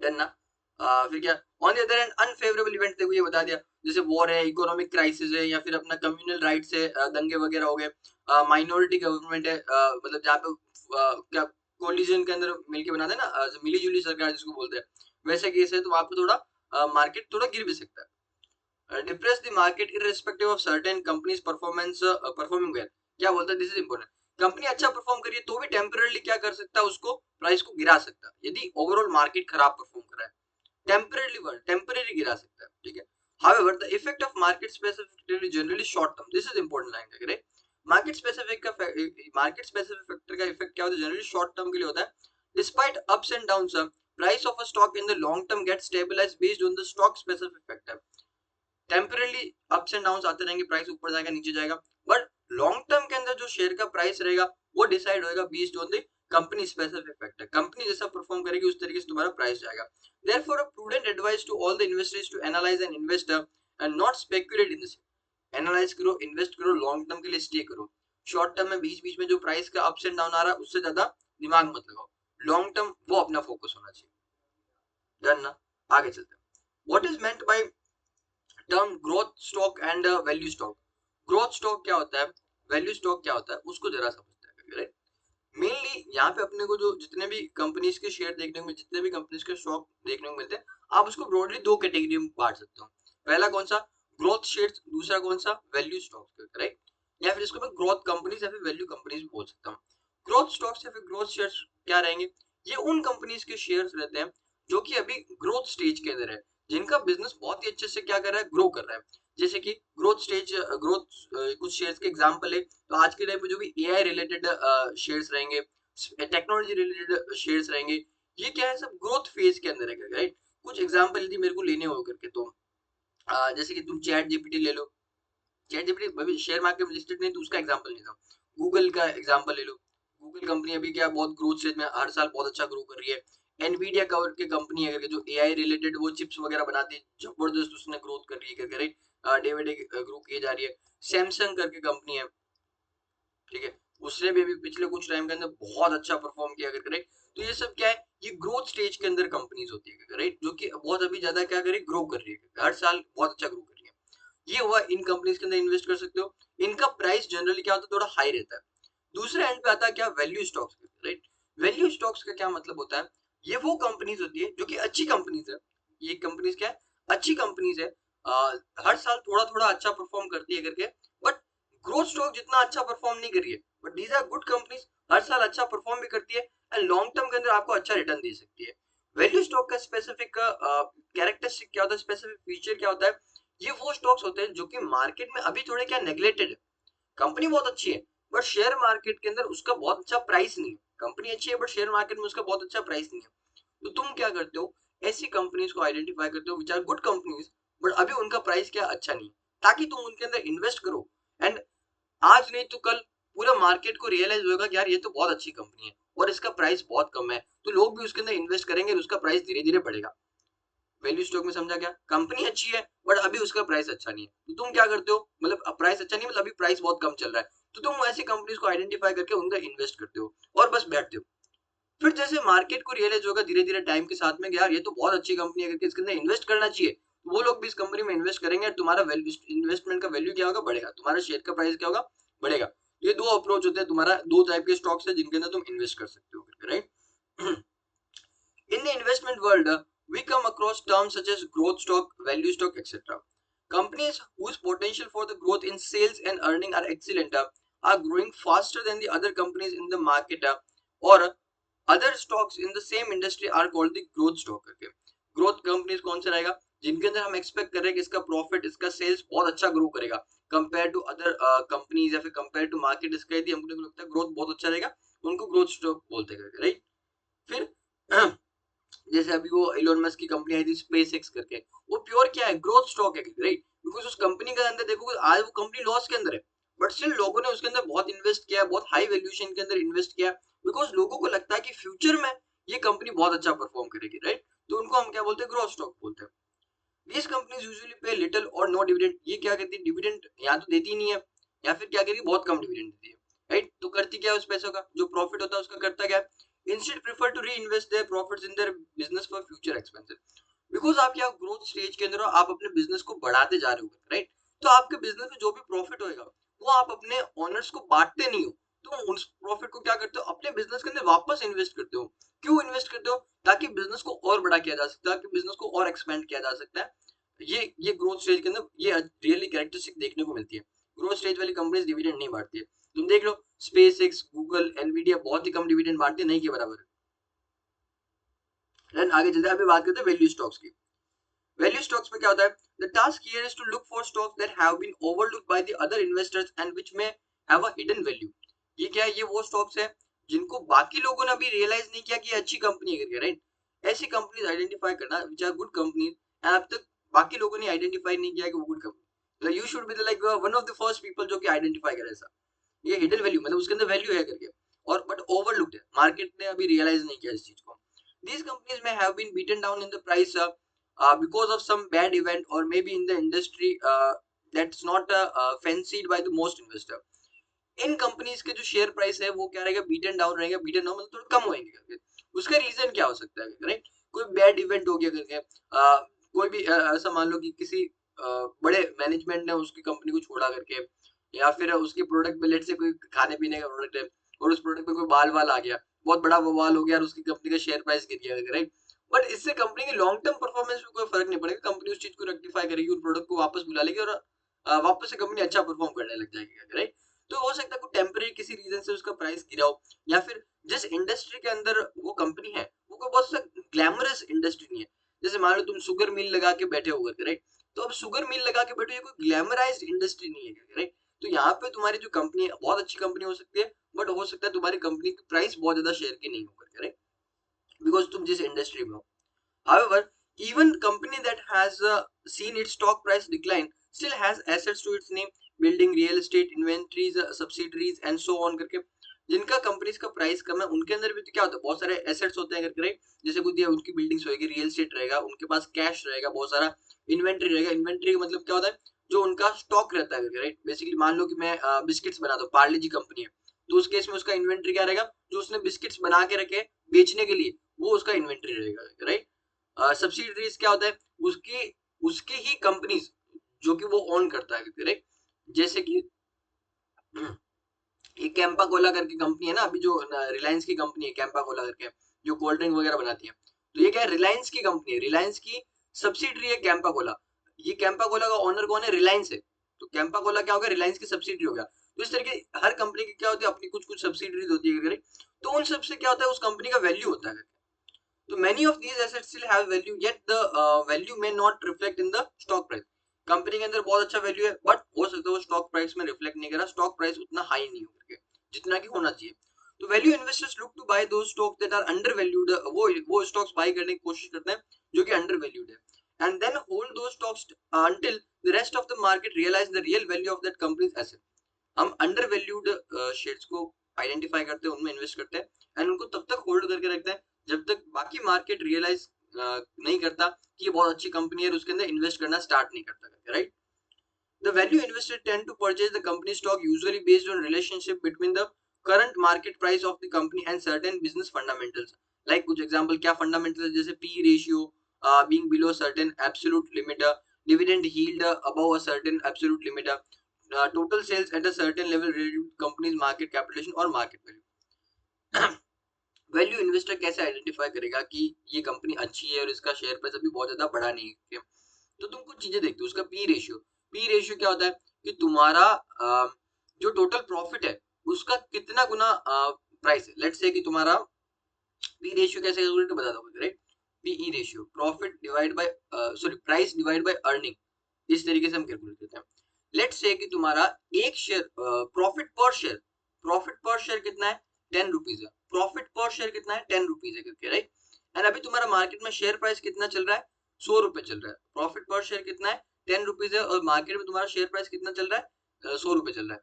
डन ना। फिर क्या, on the other hand unfavourable event, देखो ये बता दिया, जैसे वॉर है, इकोनॉमिक क्राइसिस है, या फिर अपना कम्युनल राइट्स है, दंगे वगैरह हो गए, माइनॉरिटी गवर्नमेंट है, मतलब जहाँ पे क्या कोलिजन के अंदर मिलके बनाते हैं ना, मिली जुली सरकार जिसको बोलते हैं, वैसे केस है, तो वहां पे थोड़ा मार्केट थोड़ा गिर भी सकता है। Depress the market irrespective of certain companies performance performing well, क्या बोलता है, दिस इज इंपॉर्टेंट, कंपनी अच्छा परफॉर्म करिए तो भी टेम्पररी क्या कर सकता है, उसको प्राइस को गिरा सकता है, यदि ओवरऑल मार्केट खराब परफॉर्म कर रहा है, टेम्परेरी गिरा सकता है, ठीक है। However, the effect of market specific generally short term. This is important line है, मार्केट स्पेसिफिक फैक्टर का इफेक्ट क्या होता है, जनरली शॉर्ट टर्म के लिए होता है। Despite ups and downs, price of a stock in the long term get stabilised based on the stock specific factor. Temporarily ups and downs आते रहेंगे, प्राइस ऊपर जाएगा नीचे जाएगा, बट लॉन्ग टर्म के अंदर जो शेयर का प्राइस रहेगा वो डिसाइड होएगा based on the company specific factor, company जैसा परफॉर्म करेगी उस तरीके से तुम्हारा प्राइस जाएगा। Therefore a prudent advice to all the investors to analyse and invest and not speculate in this. Analyse करो, इन्वेस्ट करो, लॉन्ग टर्म के लिए स्टे करो, शॉर्ट टर्म में बीच बीच में जो प्राइस का अप्स एंड डाउन आ रहा है उससे ज्यादा दिमाग मत लगाओ, लॉन्ग टर्म वो अपना फोकस होना चाहिए। डन ना। आगे चलते हैं, what is meant by term growth stock and value stock. Growth stock क्या होता है, वैल्यू स्टॉक क्या होता है, उसको जरा समझते हैं, राइट। मेनली यहाँ पे अपने को जो जितने भी कंपनीज के शेयर देखने को, जितने भी कंपनीज के स्टॉक देखने को मिलते हैं, आप उसको ब्रॉडली दो कैटेगरी में बांट सकते हो। पहला कौन सा, ग्रोथ शेयर्स, दूसरा कौन सा, वैल्यू स्टॉक्स, राइट। या फिर इसको मैं ग्रोथ कंपनीज या फिर वैल्यू कंपनीज बोल सकता हूँ। ग्रोथ स्टॉक्स या फिर ग्रोथ शेयर्स क्या रहेंगे, ये उन कंपनीज के शेयर्स रहते हैं जो कि अभी ग्रोथ स्टेज के अंदर है, जिनका बिजनेस बहुत ही अच्छे से क्या कर रहा है, ग्रो कर रहा है। जैसे कि ग्रोथ स्टेज, ग्रोथ कुछ शेयर्स के एग्जांपल है, तो आज के टाइम पे जो भी एआई रिलेटेड शेयर्स रहेंगे, टेक्नोलॉजी रिलेटेड शेयर्स रहेंगे, ये क्या है, सब ग्रोथ फेज के अंदर है, राइट। कुछ एग्जांपल यदि मेरे को लेने हो करके, तो जैसे कि तुम चैट जीपीटी ले लो, चैट जीपीटी शेयर मार्केट में लिस्टेड नहीं, तो उसका एग्जांपल लेता हूँ। गूगल का एग्जांपल ले लो, गूगल कंपनी अभी क्या बहुत ग्रोथ स्टेज में, हर साल बहुत अच्छा ग्रो कर रही है। एनवीडिया कवर के कंपनी है करके, जो एआई रिलेटेड वो चिप्स वगैरह बनाती है, जबरदस्त उसने ग्रोथ कर रही है करके, right, day by day grow की जा रही है। सैमसंग करके कंपनी है, ठीक है, उसने भी अभी पिछले कुछ टाइम के अंदर बहुत अच्छा परफॉर्म किया करके, राइट। तो ये सब क्या है, ये ग्रोथ स्टेज के अंदर कंपनीज होती है, राइट, जो कि बहुत अभी ज्यादा क्या करे, ग्रो कर रही है, हर साल बहुत अच्छा ग्रो कर रही है। ये हुआ, इन कंपनीज के अंदर इन्वेस्ट कर सकते हो। इनका प्राइस जनरली क्या होता है, थोड़ा हाई रहता है। दूसरे एंड पे आता है क्या, value stocks, right. Value stocks का क्या मतलब होता है, ये वो कंपनीज होती है जो कि अच्छी कंपनीज है, ये कंपनीज क्या है, अच्छी कंपनीज है, हर साल थोड़ा थोड़ा अच्छा परफॉर्म करती है करके, बट ग्रोथ स्टॉक जितना अच्छा परफॉर्म नहीं कर रही है, but these are good companies, हर साल अच्छा परफॉर्म भी करती है एंड लॉन्ग टर्म के अंदर आपको अच्छा रिटर्न दे सकती है। वैल्यू स्टॉक का स्पेसिफिक कैरेक्टरिस्टिक क्या होता है, स्पेसिफिक फीचर क्या होता है, ये वो स्टॉक्स होते हैं जो कि मार्केट में अभी थोड़े क्या नेग्लेक्टेड है, कंपनी बहुत अच्छी है बट शेयर मार्केट के अंदर उसका बहुत अच्छा प्राइस नहीं है, कंपनी अच्छी है बट शेयर मार्केट में उसका बहुत अच्छा प्राइस नहीं है। तो तुम क्या करते हो, ऐसी कंपनीज को आइडेंटिफाई करते हो which are good companies, but अभी उनका प्राइस क्या अच्छा नहीं है, ताकि तुम उनके अंदर इन्वेस्ट करो, एंड आज नहीं तो कल पूरा मार्केट को रियलाइज होगा कि यार ये तो बहुत अच्छी कंपनी है और इसका प्राइस बहुत कम है, तो लोग भी उसके अंदर इन्वेस्ट करेंगे और उसका प्राइस धीरे धीरे बढ़ेगा। वैल्यू स्टॉक में समझा क्या, कंपनी अच्छी है बट अभी उसका प्राइस अच्छा नहीं है, तो तुम क्या करते हो, मतलब प्राइस अच्छा नहीं मतलब अभी प्राइस बहुत कम चल रहा है, तो तुम ऐसी कंपनीज को आइडेंटिफाई करके उनका इन्वेस्ट करते हो और बस बैठते हो। फिर जैसे मार्केट को रियलाइज होगा धीरे धीरे टाइम के साथ में कि यार ये तो बहुत अच्छी कंपनी है करके इसके अंदर इन्वेस्ट करना चाहिए, तो वो लोग भी इस कंपनी में इन्वेस्ट करेंगे और तुम्हारा वैल्यू, इन्वेस्टमेंट का वैल्यू क्या होगा, बढ़ेगा, तुम्हारा शेयर का प्राइस क्या होगा, बढ़ेगा। ये दो अप्रोच होते हैं, तुम्हारा दो टाइप के स्टॉक्स है जिनके अंदर तुम इन्वेस्ट कर सकते हो, right. In the investment world, we come across terms such as growth stock, value stock, etc. Companies whose potential for the growth in sales and earning are excellent are growing faster than the other companies in the market, or other stocks in the same industry are called the growth stock करके। ग्रोथ कंपनीज कौन सा रहेगा, जिनके अंदर हम एक्सपेक्ट कर रहे हैं कि इसका प्रॉफिट, इसका सेल्स बहुत अच्छा ग्रो करेगा कंपेयर टू अदर कंपनीज, या फिर कंपेयर टू मार्केट, इसका यदि हमको लगता है ग्रोथ बहुत अच्छा रहेगा, उनको ग्रोथ स्टॉक बोलते हैं, राइट। फिर जैसे अभी वो इलोन मस्क की कंपनी आई थी स्पेस एक्स करके, वो प्योर क्या है, ग्रोथ स्टॉक है, राइट। बिकॉज उस कंपनी के अंदर देखोगे आज वो कंपनी लॉस के अंदर है, बट स्टिल लोगों ने उसके अंदर बहुत इन्वेस्ट किया, बहुत हाई वैल्यूएशन के अंदर इन्वेस्ट किया, बिकॉज लोगों को लगता है कि फ्यूचर में ये कंपनी बहुत अच्छा परफॉर्म करेगी, राइट? तो उनको हम क्या बोलते हैं, ग्रोथ स्टॉक बोलते हैं। These companies usually pay little or no dividend। ये क्या कहती है, डिविडेंड या तो देती नहीं है, या फिर क्या करेगी, बहुत कम डिविडेंड देती है, राइट? तो करती क्या है, उस पैसों का जो प्रॉफिट होता है उसका करता क्या है, instead prefer to reinvest their profits in their business for future expenses. Because आप क्या ग्रोथ स्टेज के अंदर हो, आप अपने बिजनेस को बढ़ाते जा रहे हो, राइट? तो आपके बिजनेस में जो भी प्रॉफिट होएगा वो आप अपने ओनर्स को बांटते नहीं हो, तो उस प्रॉफिट को क्या करते हो, अपने बिजनेस के अंदर वापस इन्वेस्ट करते हो। क्यों इन्वेस्ट करते हो, ताकि बिजनेस को और बड़ा किया जा सकता है, ताकि बिजनेस को और एक्सपेंड किया जा सकता है। ये ग्रोथ स्टेज के अंदर ये रियली कैरेक्टरिस्टिक देखने को मिलती है। ग्रोथ स्टेज वाली कंपनीज डिविडेंड नहीं बांटती है। तुम देख लो, स्पेस एक्स, गूगल, एनवीडिया बहुत ही कम डिविडेंड बांटते हैं, नहीं के बराबर है। आगे चलते हैं, अभी बात करते हैं वैल्यू स्टॉक्स की। वैल्यू स्टॉक्स में क्या होता है, the task here is to look for stocks that have been overlooked by the other investors and which में हैव अ हिडन वैल्यू। ये क्या है, ये वो स्टॉक्स है जिनको बाकी लोगों ने अभी रियलाइज नहीं किया कि ये अच्छी कंपनी है करके, राइट? ऐसी कंपनीज आइडेंटिफाई करना which are good companies, and अब तक बाकी लोगों ने आइडेंटिफाई नहीं किया कि वो good company, you should be like one of the first people जो कि आइडेंटिफाई करे ऐसा। ये हिडन वैल्यू मतलब उसके अंदर वैल्यू है करके, और बट ओवरलुक्ड है, मार्केट ने अभी रियलाइज नहीं किया इस चीज को। These companies may have been beaten down in the price because of some bad event or maybe in the industry that's not fancied by the most investor। In companies के जो शेयर प्राइस है वो क्या रहेगा, बीटन डाउन रहेगा। बीटन डाउन मतलब थोड़ा कम होंगे करके। उसका रीजन क्या हो सकता है, राइट? कोई बैड इवेंट हो गया करके, कोई भी ऐसा मान लो कि किसी बड़े मैनेजमेंट ने उसकी कंपनी को छोड़ा करके, या फिर उसके प्रोडक्ट में लेट से कोई खाने पीने का प्रोडक्ट है और उस प्रोडक्ट में कोई बाल वाल आ गया, बहुत बड़ा बवाल हो गया और उसकी कंपनी का शेयर प्राइस गिर गया, राइट? बट इससे कंपनी की लॉन्ग टर्म परफॉर्मेंस में कोई फर्क नहीं पड़ेगा। कंपनी उस चीज को रेक्टिफाई करेगी, उस प्रोडक्ट को वापस बुला लेगी और वापस से कंपनी अच्छा परफॉर्म करने लग जाएगी, राइट? तो हो सकता है कोई टेम्परेरी किसी रीजन से उसका प्राइस गिरा हो, या फिर जिस इंडस्ट्री के अंदर वो कंपनी है वो कोई बहुत सा ग्लैमरस इंडस्ट्री नहीं है। जैसे मान लो तुम शुगर मिल लगा के बैठे हो करके, राइट? तो अब शुगर मिल लगा के बैठे, ये कोई ग्लैमराइज्ड इंडस्ट्री नहीं है, राइट? तो यहाँ पे तुम्हारी जो कंपनी है बहुत अच्छी कंपनी हो सकती है, बट हो सकता है तुम्हारी कंपनी की प्राइस बहुत ज्यादा शेयर की नहीं हो करके, राइट? बिकॉज तुम जिस इंडस्ट्री में हो। However, even company that has seen its stock price decline still has assets to its name, building, real estate, inventories, subsidiaries and so on करके। जिनका कंपनीज का प्राइस कम है उनके अंदर भी तो क्या होता है, बहुत सारे एसेट्स होते हैं करके, राइट? जैसे कुछ दिया उनकी बिल्डिंग्स होगी, रियल एस्टेट रहेगा, उनके पास कैश रहेगा, बहुत सारा इन्वेंट्री रहेगा। इन्वेंट्री का मतलब क्या होता है, जो उनका स्टॉक रहता है करके, राइट? बेसिकली मान लो कि मैं बिस्किट्स बनाता हूँ, पार्ले जी कंपनी है, तो उस केस में उसका इन्वेंट्री क्या रहेगा, जो उसने बिस्किट्स बना के रखे बेचने के लिए, वो उसका इन्वेंट्री रहेगा, राइट? सब्सिडरीज क्या होता है, उसकी उसकी ही कंपनीज जो कि वो ओन करता है, राइट? जैसे कि ये कैंपा कोला करके कंपनी है ना, अभी जो रिलायंस की कंपनी है कैंपा कोला करके, जो कोल्ड ड्रिंक वगैरह बनाती है, तो ये क्या है, रिलायंस की कंपनी है, रिलायंस की सब्सिडरी है कैंपा कोला। ये कैंपा कोला का ओनर कौन है, रिलायंस है। तो कैंपा कोला क्या होगा, रिलायंस की सब्सिडरी हो गया। तो इस तरीके हर कंपनी की क्या होती है, अपनी कुछ कुछ सब्सिडरीज होती है, तो उन सबसे क्या होता है, उस कंपनी का वैल्यू होता है। So many of these assets still have value, yet the value may not reflect in the stock price। Company के अंदर बहुत अच्छा वैल्यू है, बट हो सकता है वो स्टॉक प्राइस में रिफ्लेक्ट नहीं करा, स्टॉक प्राइस उतना हाई नहीं हो करके जितना कि होना चाहिए। तो value investors look to buy those stocks that are undervalued. वो स्टॉक्स बाय करने की कोशिश करते हैं जो कि अंडर वैल्यूड है, and then hold those stocks until the rest of the market realize the real value of that company's asset। हम अंडर वैल्यूड शेयर्स को आइडेंटिफाई करते हैं, उनमें इन्वेस्ट करते हैं, एंड उनको तब तक होल्ड करके रखते हैं जब तक बाकी मार्केट रियलाइज नहीं करता कि ये बहुत अच्छी कंपनी है और उसके अंदर इन्वेस्ट करना स्टार्ट नहीं करता, right? The value investors tend to purchase the company stock usually based on relationship between the current market price of the company and certain business fundamentals। Like कुछ example क्या fundamentals, जैसे P ratio being below certain absolute limit, dividend yield above a certain absolute limit, total sales at a certain level relative to company's market capitalization और market value। वैल्यू इन्वेस्टर कैसे आइडेंटिफाई करेगा कि ये कंपनी अच्छी है और इसका शेयर प्राइस अभी बहुत ज्यादा बढ़ा नहीं है? तो तुम कुछ चीजें देखते हो, उसका पी रेशियो। पी रेशियो क्या होता है कि तुम्हारा जो टोटल प्रॉफिट है उसका कितना गुना प्राइस है। लेट्स से कि तुम्हारा पी रेशियो कैसे कैलकुलेट बता दो, right? PE ratio, profit divide by sorry price divide by earning, इस तरीके से हम कैलकुलेट करते हैं। लेट्स से कि तुम्हारा एक शेयर प्रॉफिट पर शेयर कितना है, 10 रुपीज है। प्रॉफिट पर शेयर कितना है, 10 रुपीज है करके, राइट? एंड अभी तुम्हारा मार्केट में शेयर प्राइस कितना चल रहा है, 100 रुपए चल रहा है। प्रॉफिट पर शेयर कितना है, ₹10 है और मार्केट में तुम्हारा शेयर प्राइस कितना चल रहा है, ₹100 चल रहा है,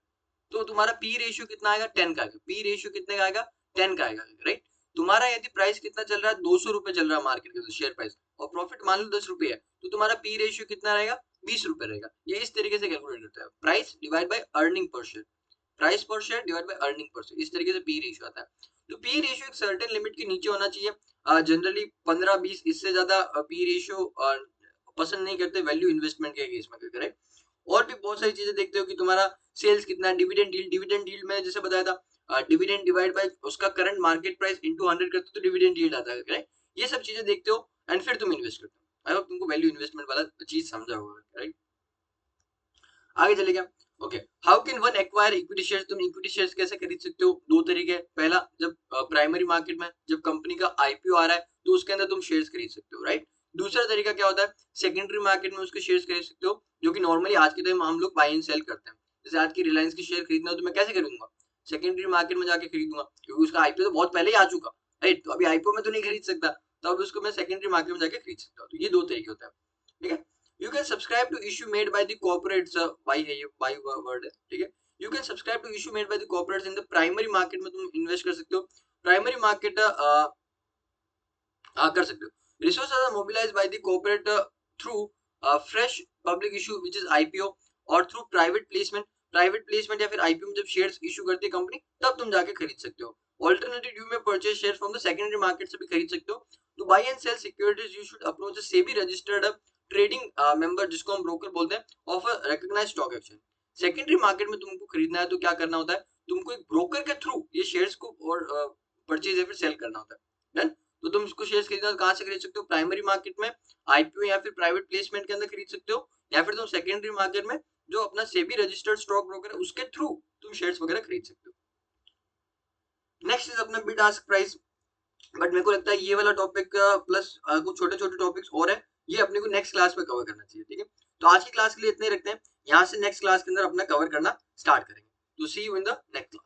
तो तुम्हारा पी रेशियो कितना आएगा, 10 का आएगा। पी रेशियो कितने का आएगा, 10 का आएगा, राइट। तुम्हारा यदि प्राइस कितना चल रहा है, ₹200 चल रहा है मार्केट के अंदर शेयर प्राइस, और प्रॉफिट मान लो ₹10 है, तो तुम्हारा पी रेशियो कितना रहेगा, ₹20 रहेगा। ये इस तरीके से कैलकुलेट होता है, price divide by earning per share, price per share divide by earning per share, इस तरीके से पी रेशियो आता है। तो पी रेशियो एक सर्टेन लिमिट के नीचे होना चाहिए, जनरली 15-20, इससे ज्यादा पी रेशियो पसंद नहीं करते वैल्यू इन्वेस्टमेंट के केस में, करेक्ट। और भी बहुत सारी चीजें देखते हो कि तुम्हारा सेल्स कितना है, डिविडेंड यील्ड में जैसे बताया था, डिविडेंड डिवाइड बाय उसका करंट मार्केट प्राइस इनटू 100 करते हो तो डिविडेंड यील्ड आता है, राइट। ये सब चीजें देखते हो एंड फिर तुम इन्वेस्ट करते हो। आई होप तुमको वैल्यू इन्वेस्टमेंट वाला चीज समझा होगा, राइट। आगे चले गया। Okay, how can one acquire equity shares, तुम इक्विटी शेयर्स कैसे खरीद सकते हो, दो तरीके। पहला, जब प्राइमरी मार्केट में जब कंपनी का आईपीओ आ रहा है तो उसके अंदर तुम शेयर्स खरीद सकते हो, राइट। दूसरा तरीका क्या होता है, सेकेंडरी मार्केट में उसके शेयर्स खरीद सकते हो, जो कि नॉर्मली आज के टाइम हम लोग बाय एंड सेल करते हैं। जैसे आज की रिलायंस की शेयर खरीदना हो तो मैं कैसे खरीदूंगा, सेकेंडरी मार्केट में जाके खरीदूंगा, क्योंकि उसका आईपीओ तो बहुत पहले ही आ चुका, राइट। तो अभी आईपीओ में तो नहीं खरीद सकता, तो अब उसको मैं सेकेंडरी मार्केट में जाके खरीद सकता हूँ। तो ये दो तरीके होता है, ठीक है। You can subscribe to issue made by the corporates, by है ये by word है, ठीक है। You can subscribe to issue made by the corporates in the primary market में तुम इन्वेस्ट कर सकते हो, प्राइमरी मार्केट कर सकते हो। Resources are mobilized by the corporate through fresh public issue which is IPO और through private placement, private placement या फिर आईपीओ में जब शेयर्स इशू करती है कंपनी तब तुम जाके खरीद सकते हो। ऑल्टरनेटिव यू में purchase share from the secondary market से भी खरीद सकते हो। तो buy and sell securities you should approach a SEBI registered trading member, जिसको हम ब्रोकर बोलते हैं, of a recognised stock exchange. Secondary market में तुमको खरीदना है तो क्या करना होता है, तुमको एक ब्रोकर के थ्रू ये शेयर्स को और परचेज या फिर सेल करना होता है, डन। तो तुम इसको शेयर्स खरीदना तो कहाँ से खरीद सकते हो, प्राइमरी मार्केट में आईपीओ या फिर प्राइवेट प्लेसमेंट के अंदर खरीद सकते हो, या फिर तुम सेकेंडरी मार्केट में जो अपना सेबी रजिस्टर्ड स्टॉक ब्रोकर है उसके थ्रू तुम शेयर्स वगैरह खरीद सकते हो। नेक्स्ट इज अपना बिड आस्क प्राइस, बट मेरे को लगता है ये वाला टॉपिक प्लस कुछ छोटे छोटे टॉपिक्स और है, ये अपने को नेक्स्ट क्लास में कवर करना चाहिए, ठीक है। तो आज की क्लास के लिए इतने ही रखते हैं, यहाँ से नेक्स्ट क्लास के अंदर अपना कवर करना स्टार्ट करेंगे। तो see you in the next class.